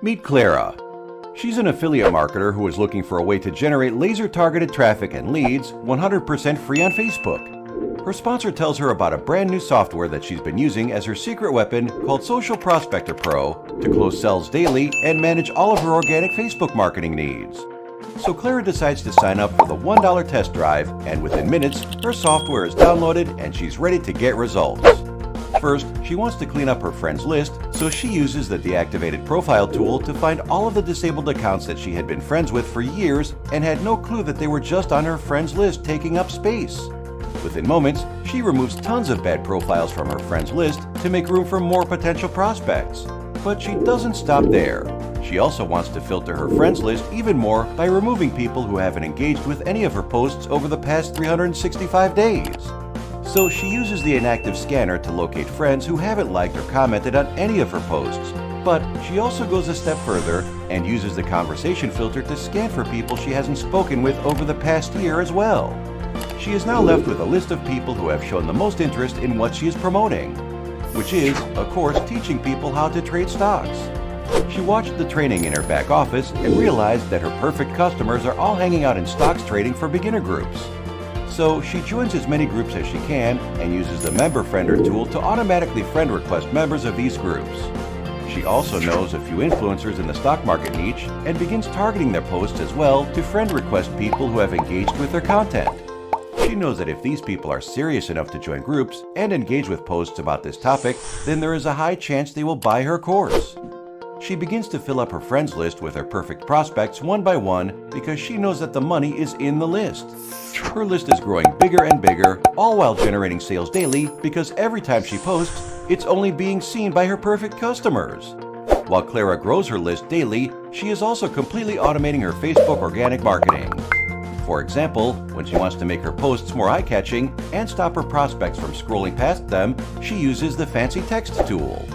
Meet Clara. She's an affiliate marketer who is looking for a way to generate laser-targeted traffic and leads 100% free on Facebook. Her sponsor tells her about a brand new software that she's been using as her secret weapon called Social Prospector Pro to close sales daily and manage all of her organic Facebook marketing needs. So Clara decides to sign up for the $1 test drive, and within minutes, her software is downloaded and she's ready to get results. First, she wants to clean up her friends list, so she uses the deactivated profile tool to find all of the disabled accounts that she had been friends with for years and had no clue that they were just on her friends list taking up space. Within moments, she removes tons of bad profiles from her friends list to make room for more potential prospects. But she doesn't stop there. She also wants to filter her friends list even more by removing people who haven't engaged with any of her posts over the past 365 days. So she uses the inactive scanner to locate friends who haven't liked or commented on any of her posts. But she also goes a step further and uses the conversation filter to scan for people she hasn't spoken with over the past year as well. She is now left with a list of people who have shown the most interest in what she is promoting, which is, of course, teaching people how to trade stocks. She watched the training in her back office and realized that her perfect customers are all hanging out in stocks trading for beginner groups. So she joins as many groups as she can and uses the Member Friender tool to automatically friend request members of these groups. She also knows a few influencers in the stock market niche and begins targeting their posts as well to friend request people who have engaged with their content. She knows that if these people are serious enough to join groups and engage with posts about this topic, then there is a high chance they will buy her course. She begins to fill up her friends list with her perfect prospects one by one because she knows that the money is in the list. Her list is growing bigger and bigger, all while generating sales daily because every time she posts, it's only being seen by her perfect customers. While Clara grows her list daily, she is also completely automating her Facebook organic marketing. For example, when she wants to make her posts more eye-catching and stop her prospects from scrolling past them, she uses the fancy text tool.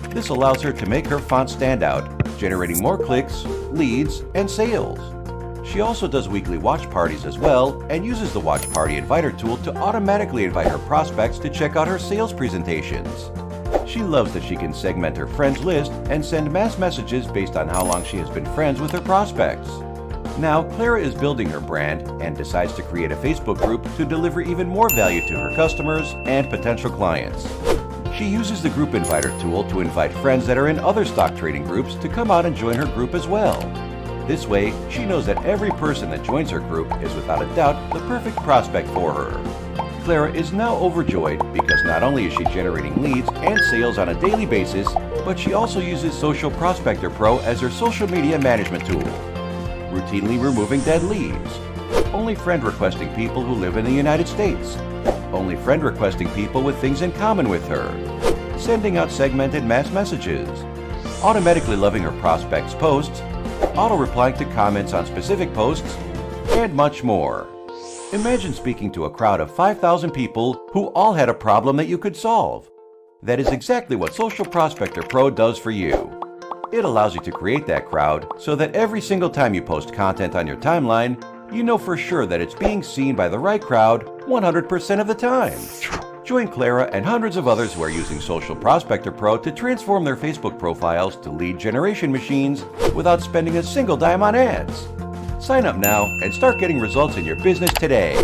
This allows her to make her font stand out, generating more clicks, leads, and sales. She also does weekly watch parties as well and uses the Watch Party Inviter tool to automatically invite her prospects to check out her sales presentations. She loves that she can segment her friends list and send mass messages based on how long she has been friends with her prospects. Now, Clara is building her brand and decides to create a Facebook group to deliver even more value to her customers and potential clients. She uses the Group Inviter tool to invite friends that are in other stock trading groups to come out and join her group as well. This way, she knows that every person that joins her group is without a doubt the perfect prospect for her. Clara is now overjoyed because not only is she generating leads and sales on a daily basis, but she also uses Social Prospector Pro as her social media management tool, routinely removing dead leads, only friend requesting people who live in the United States, only friend requesting people with things in common with her, sending out segmented mass messages, automatically loving her prospects' posts, auto-replying to comments on specific posts, and much more. Imagine speaking to a crowd of 5,000 people who all had a problem that you could solve. That is exactly what Social Prospector Pro does for you. It allows you to create that crowd so that every single time you post content on your timeline, you know for sure that it's being seen by the right crowd 100% of the time. Join Clara and hundreds of others who are using Social Prospector Pro to transform their Facebook profiles to lead generation machines without spending a single dime on ads. Sign up now and start getting results in your business today.